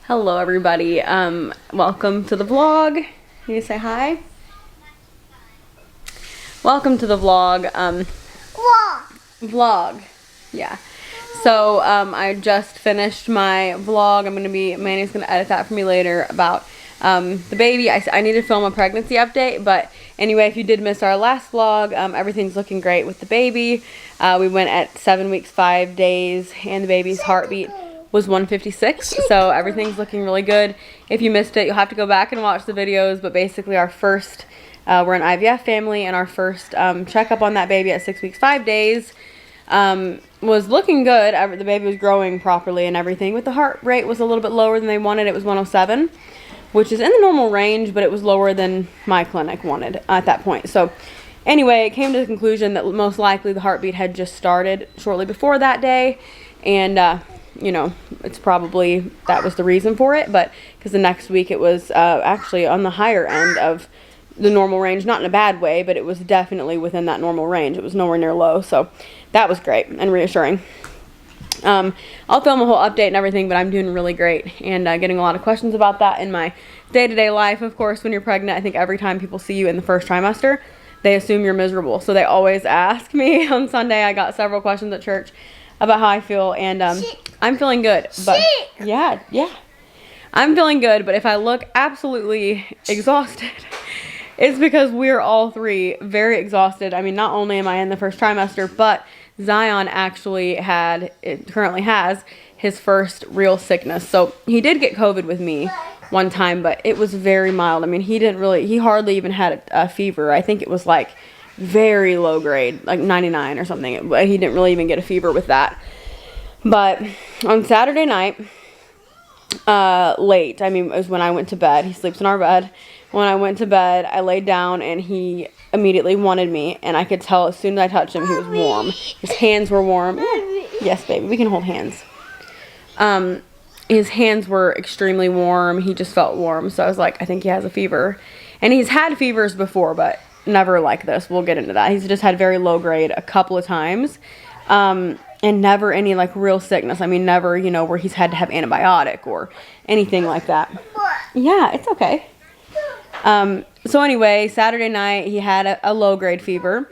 Hello everybody, welcome to the vlog. Can you say hi? Welcome to the vlog, vlog, yeah. So, I just finished my vlog. Manny's gonna edit that for me later about, the baby. I need to film a pregnancy update, but anyway, if you did miss our last vlog, everything's looking great with the baby. We went at 7 weeks, 5 days, and the baby's heartbeat was 156, so everything's looking really good. If you missed it, you'll have to go back and watch the videos, but basically we're an IVF family, and our first checkup on that baby at 6 weeks, 5 days was looking good. The baby was growing properly and everything, but the heart rate was a little bit lower than they wanted. It was 107, which is in the normal range, but it was lower than my clinic wanted at that point. So anyway, it came to the conclusion that most likely the heartbeat had just started shortly before that day, and you know, it's probably that was the reason for it, but because the next week it was actually on the higher end of the normal range, not in a bad way, but it was definitely within that normal range. It was nowhere near low, so that was great and reassuring. I'll film a whole update and everything, but I'm doing really great and getting a lot of questions about that in my day-to-day life. Of course, when you're pregnant, I think every time people see you in the first trimester, they assume you're miserable, so they always ask me. On Sunday, I got several questions at church about how I feel, and I'm feeling good. But yeah, I'm feeling good, but if I look absolutely exhausted, it's because we're all three very exhausted. I mean, not only am I in the first trimester, but Zion actually currently has his first real sickness. So he did get COVID with me one time, but it was very mild. I mean, he hardly even had a fever. I think it was like very low grade, like 99 or something. He didn't really even get a fever with that. But on Saturday night, late, I mean, it was when I went to bed. He sleeps in our bed. When I went to bed, I laid down and he immediately wanted me, and I could tell as soon as I touched him, he was warm. His hands were warm. Yes, baby, we can hold hands. His hands were extremely warm. He just felt warm, so I was like, I think he has a fever. And he's had fevers before, but never like this. We'll get into that. He's just had very low grade a couple of times, and never any like real sickness. I mean, never, you know, where he's had to have antibiotic or anything like that. Yeah, it's okay. So anyway, Saturday night he had a low grade fever.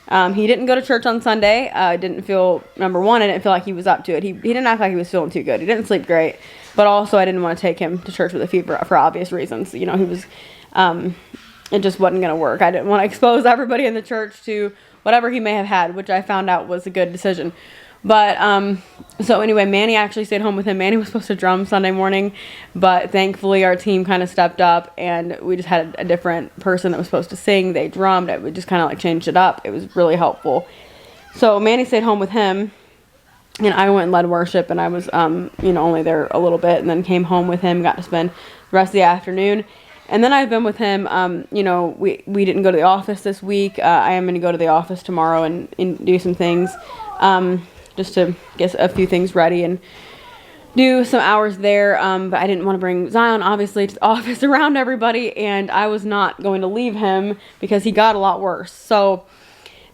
He didn't go to church on Sunday. Didn't feel, number one, I didn't feel like he was up to it. He didn't act like he was feeling too good. He didn't sleep great, but also I didn't want to take him to church with a fever for obvious reasons. You know, he was, it just wasn't going to work. I didn't want to expose everybody in the church to whatever he may have had, which I found out was a good decision. But, so anyway, Manny actually stayed home with him. Manny was supposed to drum Sunday morning, but thankfully our team kind of stepped up, and we just had a different person that was supposed to sing. They drummed. We just kind of like changed it up. It was really helpful. So Manny stayed home with him, and I went and led worship, and I was, you know, only there a little bit, and then came home with him, got to spend the rest of the afternoon. And then I've been with him, you know, we didn't go to the office this week. I am going to go to the office tomorrow and do some things, just to get a few things ready and do some hours there. But I didn't want to bring Zion, obviously, to the office around everybody, and I was not going to leave him because he got a lot worse. So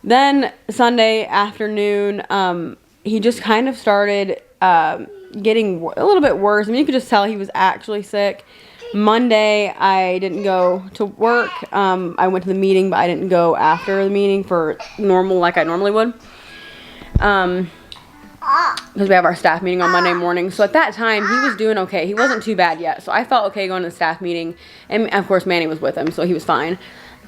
then Sunday afternoon, he just kind of started getting a little bit worse. I mean, you could just tell he was actually sick. Monday, I didn't go to work. I went to the meeting, but I didn't go after the meeting for normal, like I normally would. Because we have our staff meeting on Monday morning. So at that time, he was doing okay. He wasn't too bad yet. So I felt okay going to the staff meeting. And of course, Manny was with him, so he was fine.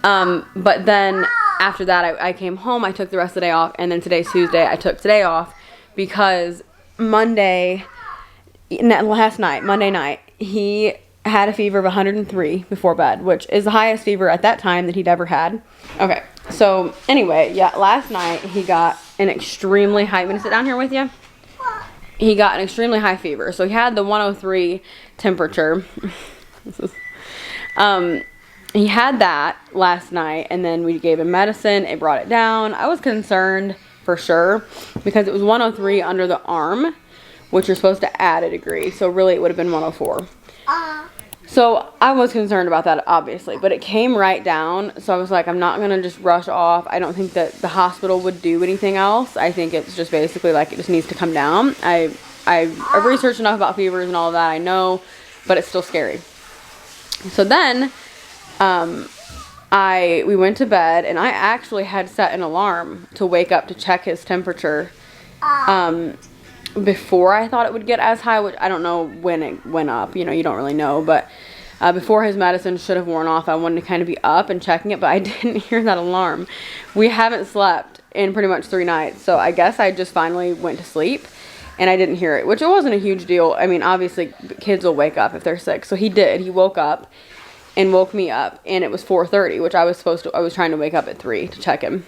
But then after that, I came home. I took the rest of the day off. And then today's Tuesday. I took today off because Monday night, he had a fever of 103 before bed, which is the highest fever at that time that he'd ever had. Okay, so anyway, yeah, last night he got an extremely high, I'm going to sit down here with you. He got an extremely high fever. So he had the 103 temperature. He had that last night, and then we gave him medicine. It brought it down. I was concerned for sure because it was 103 under the arm, which you're supposed to add a degree. So really it would have been 104. So I was concerned about that, obviously, but it came right down. So I was like, I'm not going to just rush off. I don't think that the hospital would do anything else. I think it's just basically like it just needs to come down. I've researched enough about fevers and all of that. I know but it's still scary. So then, we went to bed, and I actually had set an alarm to wake up to check his temperature, before I thought it would get as high, which I don't know when it went up, you don't really know, but before his medicine should have worn off, I wanted to kind of be up and checking it, but I didn't hear that alarm. We haven't slept in pretty much 3 nights, so I guess I just finally went to sleep, and I didn't hear it, which it wasn't a huge deal. I mean, obviously, kids will wake up if they're sick, so he did. He woke up and woke me up, and it was 4:30, which I was trying to wake up at 3 to check him,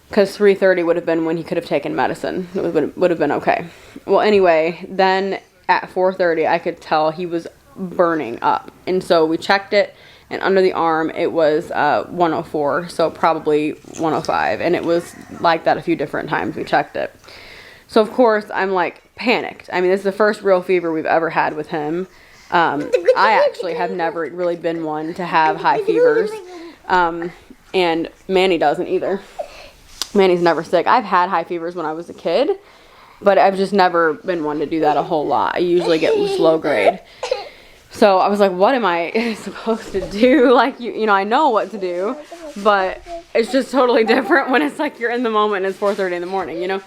because 3:30 would have been when he could have taken medicine. It would have been okay. Well, anyway, then at 4:30, I could tell he was burning up, and so we checked it, and under the arm, it was 104, so probably 105, and it was like that a few different times we checked it. So, of course, I'm, like, panicked. I mean, this is the first real fever we've ever had with him. I actually have never really been one to have high fevers, and Manny doesn't either. Manny's never sick. I've had high fevers when I was a kid, but I've just never been one to do that a whole lot. I usually get low grade. So I was like, what am I supposed to do? Like, I know what to do, but it's just totally different when it's like you're in the moment and it's 4:30 in the morning,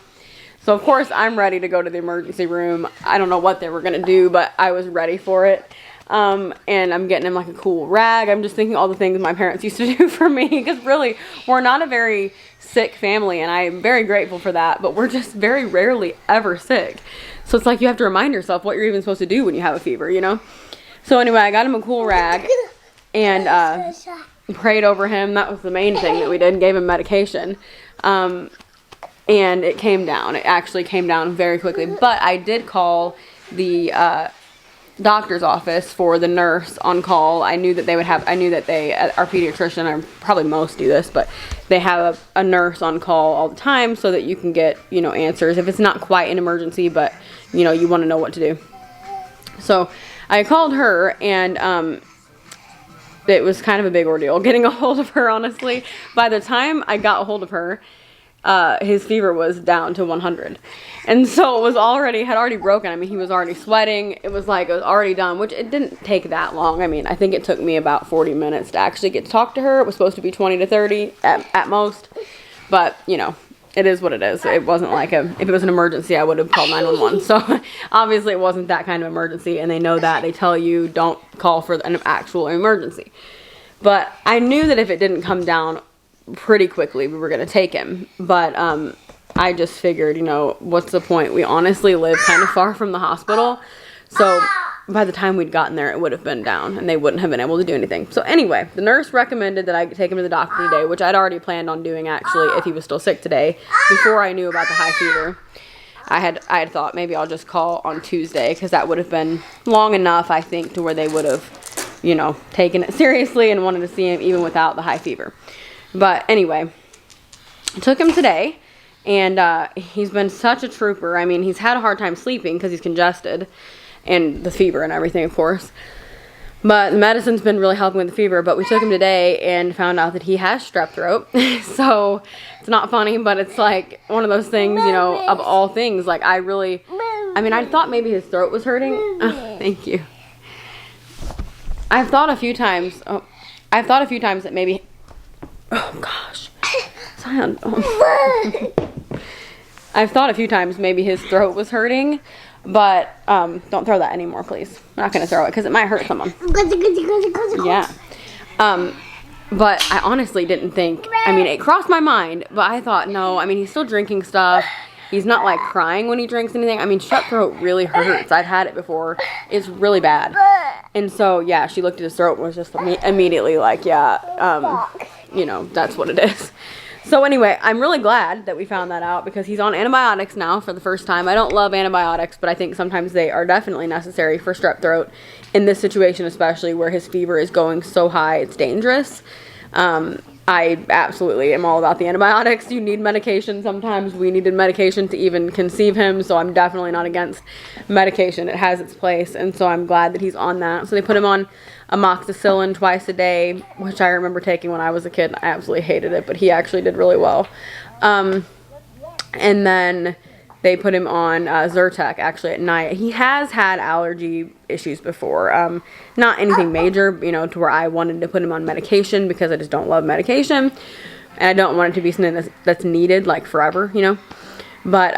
So, of course, I'm ready to go to the emergency room. I don't know what they were going to do, but I was ready for it. And I'm getting him, like, a cool rag. I'm just thinking all the things my parents used to do for me. Because, really, we're not a very sick family, and I'm very grateful for that. But we're just very rarely ever sick. So, it's like you have to remind yourself what you're even supposed to do when you have a fever, So, anyway, I got him a cool rag and prayed over him. That was the main thing that we did. Gave him medication. And it came down. It actually came down very quickly. But I did call the doctor's office for the nurse on call. I knew that our pediatrician, or probably most do this, but they have a nurse on call all the time so that you can get, answers. If it's not quite an emergency, but, you want to know what to do. So I called her, and it was kind of a big ordeal getting a hold of her, honestly. By the time I got a hold of her, his fever was down to 100. And so it was had already broken. I mean, he was already sweating. It was already done, which it didn't take that long. I mean, I think it took me about 40 minutes to actually get to talk to her. It was supposed to be 20 to 30 at most. But, it is what it is. It wasn't if it was an emergency, I would have called 911. So obviously it wasn't that kind of emergency. And they know that. They tell you don't call for an actual emergency. But I knew that if it didn't come down pretty quickly, we were going to take him. But I just figured, what's the point? We honestly live kind of far from the hospital. So by the time we'd gotten there, it would have been down, and they wouldn't have been able to do anything. So anyway, the nurse recommended that I take him to the doctor today, which I'd already planned on doing, actually, if he was still sick today, before I knew about the high fever. I had thought maybe I'll just call on Tuesday, because that would have been long enough, I think, to where they would have, taken it seriously and wanted to see him even without the high fever. But anyway, I took him today, and he's been such a trooper. I mean, he's had a hard time sleeping because he's congested, and the fever and everything, of course. But the medicine's been really helping with the fever. But we took him today and found out that he has strep throat. So it's not funny, but it's like one of those things, of all things. Like, I thought maybe his throat was hurting. Oh, thank you. I've thought a few times that maybe... Oh, gosh. Zion. I've thought a few times maybe his throat was hurting, but don't throw that anymore, please. I'm not going to throw it because it might hurt someone. Yeah. But I honestly didn't think, it crossed my mind, but I thought, no, he's still drinking stuff. He's not, crying when he drinks anything. Strep throat really hurts. I've had it before. It's really bad. And so, yeah, she looked at his throat and was just immediately like, yeah, that's what it is. So anyway, I'm really glad that we found that out, because he's on antibiotics now for the first time. I don't love antibiotics, but I think sometimes they are definitely necessary for strep throat. In this situation especially, where his fever is going so high, it's dangerous. I absolutely am all about the antibiotics. You need medication sometimes. We needed medication to even conceive him, so I'm definitely not against medication. It has its place, and so I'm glad that he's on that. So they put him on amoxicillin twice a day, which I remember taking when I was a kid, and I absolutely hated it, but he actually did really well. And then they put him on Zyrtec, actually, at night. He has had allergy issues before. Not anything major, you know, to where I wanted to put him on medication, because I just don't love medication. And I don't want it to be something that's needed, like, forever, you know. But,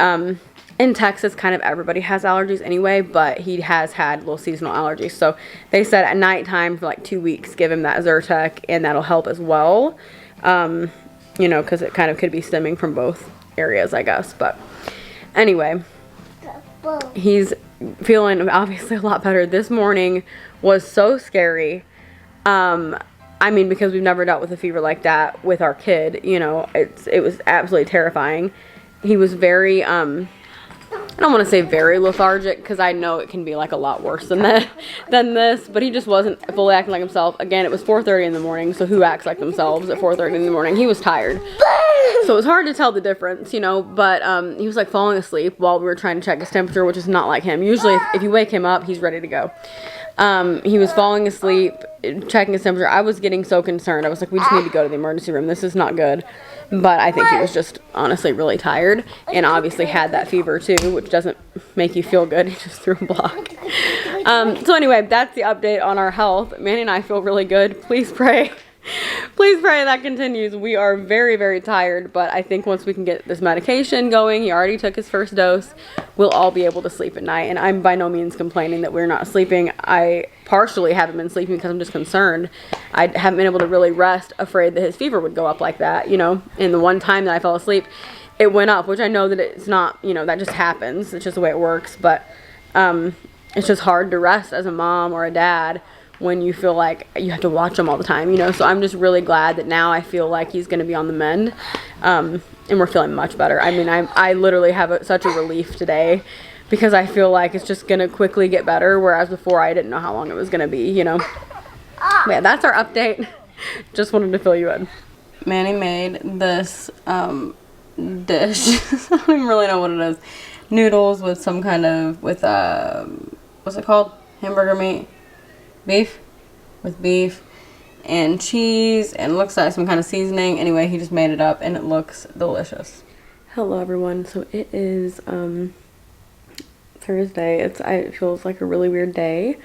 in Texas, kind of everybody has allergies anyway, but he has had little seasonal allergies. So they said at nighttime for like 2 weeks, give him that Zyrtec, and that'll help as well. You know, because it kind of could be stemming from both areas, I guess. But anyway, he's feeling obviously a lot better. This morning was so scary. I mean, because we've never dealt with a fever like that with our kid, you know, it was absolutely terrifying. He was very, I don't want to say very lethargic, because I know it can be like a lot worse than that, than this, but he just wasn't fully acting like himself. Again, it was 4:30 in the morning, so who acts like themselves at 4:30 in the morning? He was tired. So it was hard to tell the difference, you know, but he was like falling asleep while we were trying to check his temperature, which is not like him. Usually if you wake him up, he's ready to go. He was falling asleep, checking his temperature. I was getting so concerned. I was like, we just need to go to the emergency room. This is not good. But I think he was just honestly really tired, and obviously had that fever too, which doesn't make you feel good. He just threw a block. So anyway, that's the update on our health. Manny and I feel really good. Please pray. Please pray that continues. We are very, very tired, but I think once we can get this medication going, he already took his first dose, we'll all be able to sleep at night. And I'm by no means complaining that we're not sleeping. I partially haven't been sleeping because I'm just concerned. I haven't been able to really rest, afraid that his fever would go up like that, you know. And the one time that I fell asleep, it went up, which I know that it's not, you know, that just happens. It's just the way it works. But it's just hard to rest as a mom or a dad when you feel like you have to watch him all the time, you know. So I'm just really glad that now I feel like he's going to be on the mend, and we're feeling much better. I mean, I literally have such a relief today, because I feel like it's just going to quickly get better, whereas before I didn't know how long it was going to be, you know. But yeah, that's our update. Just wanted to fill you in. Manny made this dish. I don't even really know what it is. Noodles with some kind of, with what's it called? Hamburger meat? Beef, with beef and cheese, and looks like some kind of seasoning. Anyway, he just made it up and it looks delicious. Hello everyone. So it is Thursday. It feels like a really weird day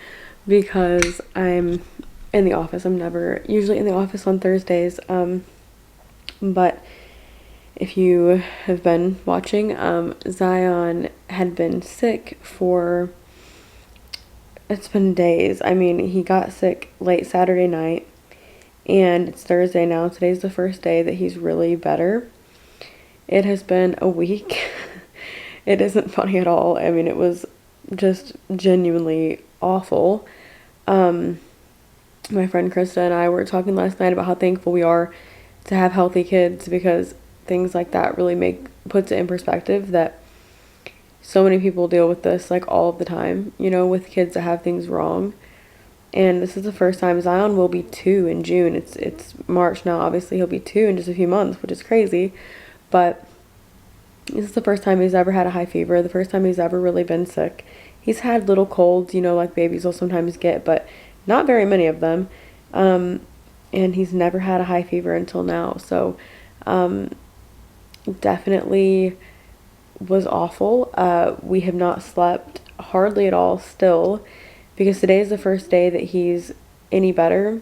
because I'm in the office. I'm never usually in the office on Thursdays, but if you have been watching, Zion had been sick for, it's been days. I mean, he got sick late Saturday night, and it's Thursday now. Today's the first day that he's really better. It has been a week. It isn't funny at all. I mean, it was just genuinely awful. My friend Krista and I were talking last night about how thankful we are to have healthy kids, because things like that really puts it in perspective that so many people deal with this like all of the time, you know, with kids that have things wrong. And this is the first time. Zion will be 2 in June. It's March now. Obviously he'll be 2 in just a few months, which is crazy. But this is the first time he's ever had a high fever, the first time he's ever really been sick. He's had little colds, you know, like babies will sometimes get, but not very many of them. And he's never had a high fever until now. So definitely was awful. We have not slept hardly at all still, because today is the first day that he's any better.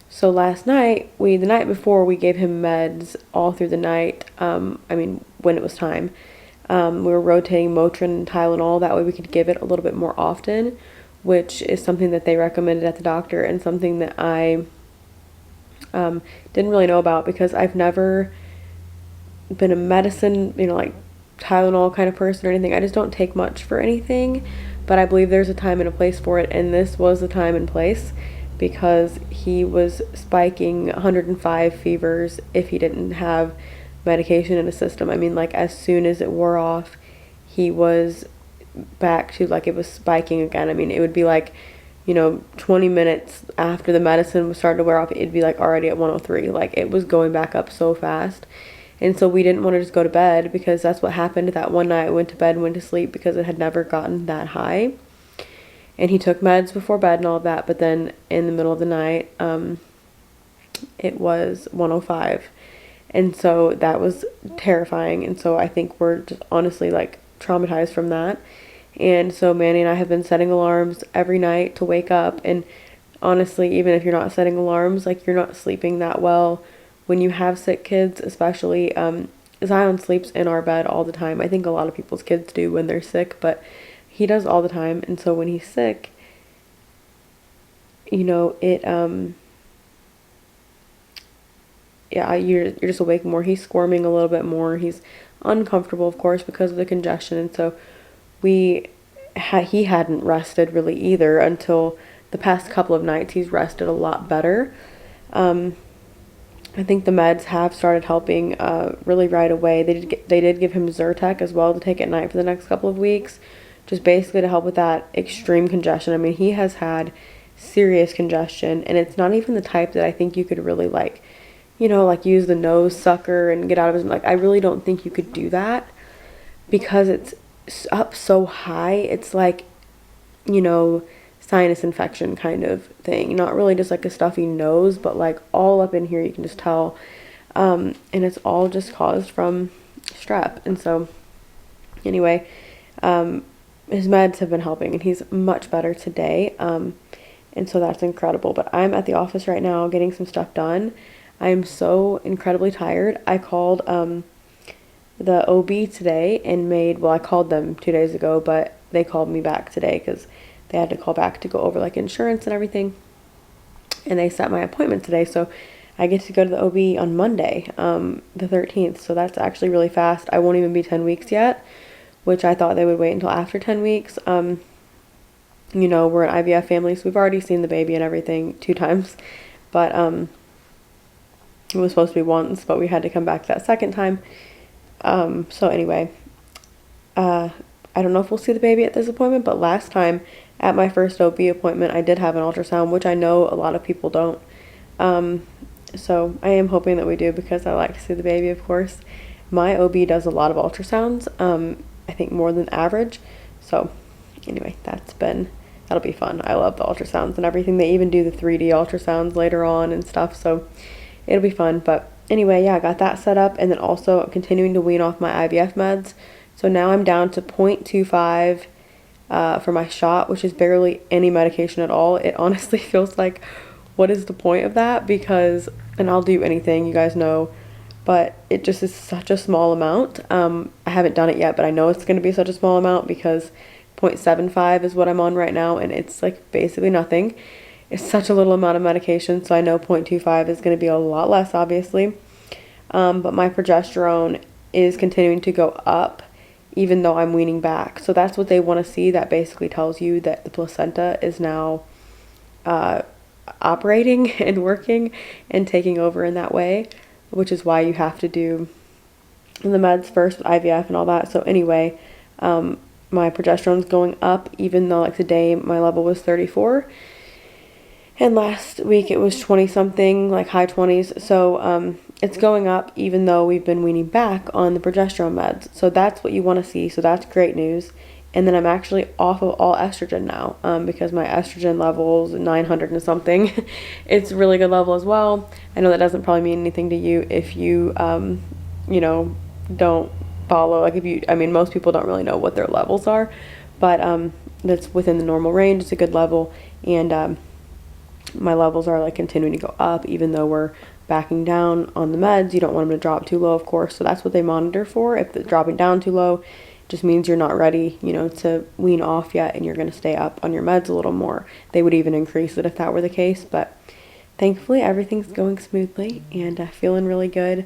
So last night, the night before, we gave him meds all through the night. I mean, when it was time. We were rotating Motrin and Tylenol. That way we could give it a little bit more often, which is something that they recommended at the doctor, and something that I didn't really know about, because I've never been a medicine, you know, like Tylenol kind of person or anything. I just don't take much for anything, but I believe there's a time and a place for it, and this was the time and place, because he was spiking 105 fevers if he didn't have medication in his system. I mean, like, as soon as it wore off, he was back to, like, it was spiking again. I mean, it would be like, you know, 20 minutes after the medicine was starting to wear off, it'd be like already at 103. Like, it was going back up so fast. And so we didn't want to just go to bed, because that's what happened that one night. I went to bed and went to sleep because it had never gotten that high. And he took meds before bed and all of that, but then in the middle of the night, it was 105. And so that was terrifying. And so I think we're just honestly like traumatized from that. And so Manny and I have been setting alarms every night to wake up. And honestly, even if you're not setting alarms, like, you're not sleeping that well when you have sick kids, especially. Zion sleeps in our bed all the time. I think a lot of people's kids do when they're sick, but he does all the time. And so when he's sick, you know, yeah, you're just awake more. He's squirming a little bit more. He's uncomfortable, of course, because of the congestion. And so he hadn't rested really either until the past couple of nights. He's rested a lot better. I think the meds have started helping really right away. They did give him Zyrtec as well to take at night for the next couple of weeks, just basically to help with that extreme congestion. I mean, he has had serious congestion, and it's not even the type that I think you could really, like, you know, like, use the nose sucker and get out of his, like, I really don't think you could do that because it's up so high. It's like, you know, sinus infection kind of thing. Not really just like a stuffy nose, but like all up in here, you can just tell. And it's all just caused from strep. And so anyway, his meds have been helping, and he's much better today. And so that's incredible. But I'm at the office right now getting some stuff done. I am so incredibly tired. I called the OB today and I called them 2 days ago, but they called me back today because they had to call back to go over like insurance and everything. And they set my appointment today, so I get to go to the OB on Monday, the 13th. So that's actually really fast. I won't even be 10 weeks yet, which I thought they would wait until after 10 weeks. You know, we're an IVF family, so we've already seen the baby and everything 2 times. But it was supposed to be once, but we had to come back that second time. So anyway, I don't know if we'll see the baby at this appointment, but last time at my first OB appointment, I did have an ultrasound, which I know a lot of people don't. So I am hoping that we do, because I like to see the baby, of course. My OB does a lot of ultrasounds, I think more than average. So anyway, that'll be fun. I love the ultrasounds and everything. They even do the 3D ultrasounds later on and stuff, so it'll be fun. But anyway, yeah, I got that set up, and then also I'm continuing to wean off my IVF meds. So now I'm down to 0.25 for my shot, which is barely any medication at all. It honestly feels like, what is the point of that? Because, and I'll do anything, you guys know, but it just is such a small amount. I haven't done it yet, but I know it's going to be such a small amount because 0.75 is what I'm on right now, and it's like basically nothing. It's such a little amount of medication, so I know 0.25 is going to be a lot less, obviously. But my progesterone is continuing to go up, even though I'm weaning back. So that's what they want to see. That basically tells you that the placenta is now operating and working and taking over in that way, which is why you have to do the meds first with IVF and all that. So anyway, my progesterone's going up, even though like today my level was 34. And last week it was 20 something, like high 20s. So it's going up even though we've been weaning back on the progesterone meds. So that's what you want to see. So that's great news. And then I'm actually off of all estrogen now, because my estrogen level is 900 and something. It's a really good level as well. I know that doesn't probably mean anything to you if you, you know, don't follow. Like most people don't really know what their levels are, but that's within the normal range. It's a good level, and my levels are like continuing to go up even though we're backing down on the meds. You don't want them to drop too low, of course, so that's what they monitor for. If they're dropping down too low, it just means you're not ready, you know, to wean off yet, and you're going to stay up on your meds a little more. They would even increase it if that were the case, but thankfully everything's going smoothly and feeling really good.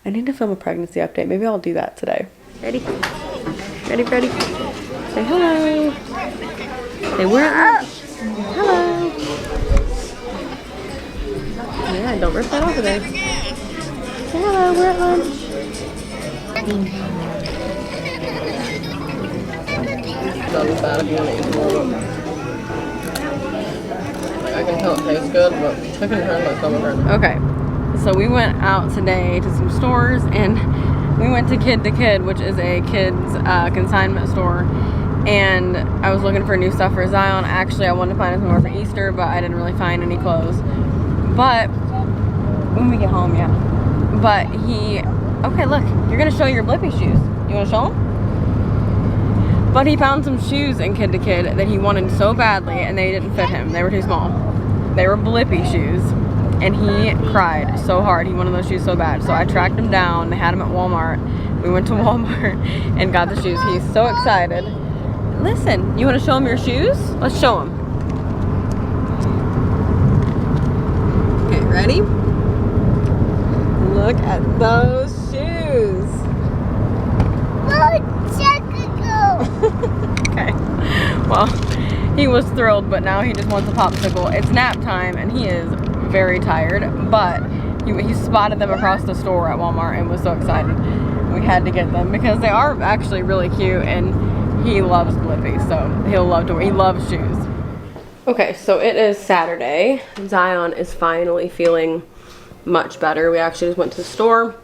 I need to film a pregnancy update. Maybe I'll do that today. Ready? Ready, Freddie? Say hello. Say we're at lunch. Hello. Yeah, don't rip that off of there. Say hello, we're at lunch. Not as bad if you want to eat more, but I can tell it tastes good, but I can turn my stomach right now. Okay, so we went out today to some stores, and we went to Kid to Kid, which is a kids consignment store, and I was looking for new stuff for Zion. Actually, I wanted to find some more for Easter, but I didn't really find any clothes. But when we get home, yeah. But okay, look, you're gonna show your Blippi shoes. You wanna show them? But he found some shoes in Kid to Kid that he wanted so badly, and they didn't fit him. They were too small. They were Blippi shoes, and he cried so hard. He wanted those shoes so bad. So I tracked him down. They had him at Walmart. We went to Walmart and got the shoes. He's so excited. Listen, you want to show him your shoes? Let's show him. Okay, ready? Look at those shoes. Okay. Well, he was thrilled, but now he just wants a popsicle. It's nap time, and he is very tired, but he spotted them across the store at Walmart and was so excited. We had to get them because they are actually really cute, and he loves Blippi, so he'll love to wear. He loves shoes. Okay, so it is Saturday. Zion is finally feeling much better. We actually just went to the store,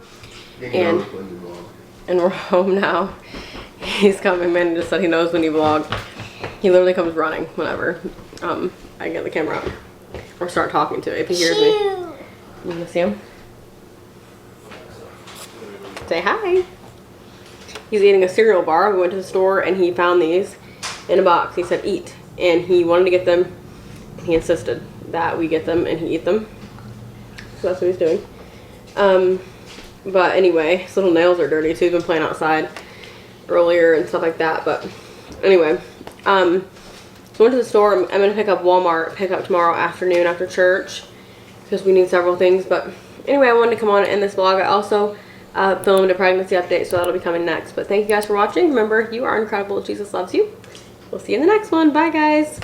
and we're home now. He's coming. Man just said he knows when you vlog. He literally comes running whenever I get the camera out or start talking to it if he hears me. You wanna see him? Say hi. He's eating a cereal bar. We went to the store and he found these in a box. He said eat, and he wanted to get them. He insisted that we get them and he eat them. So that's what he's doing. But anyway, his little nails are dirty too. He's been playing outside earlier and stuff like that. But anyway, so I went to the store. I'm gonna pick up tomorrow afternoon after church because we need several things. But anyway, I wanted to come on and end this vlog. I also filmed a pregnancy update, so that'll be coming next. But thank you guys for watching. Remember, you are incredible. Jesus loves you. We'll see you in the next one. Bye, guys.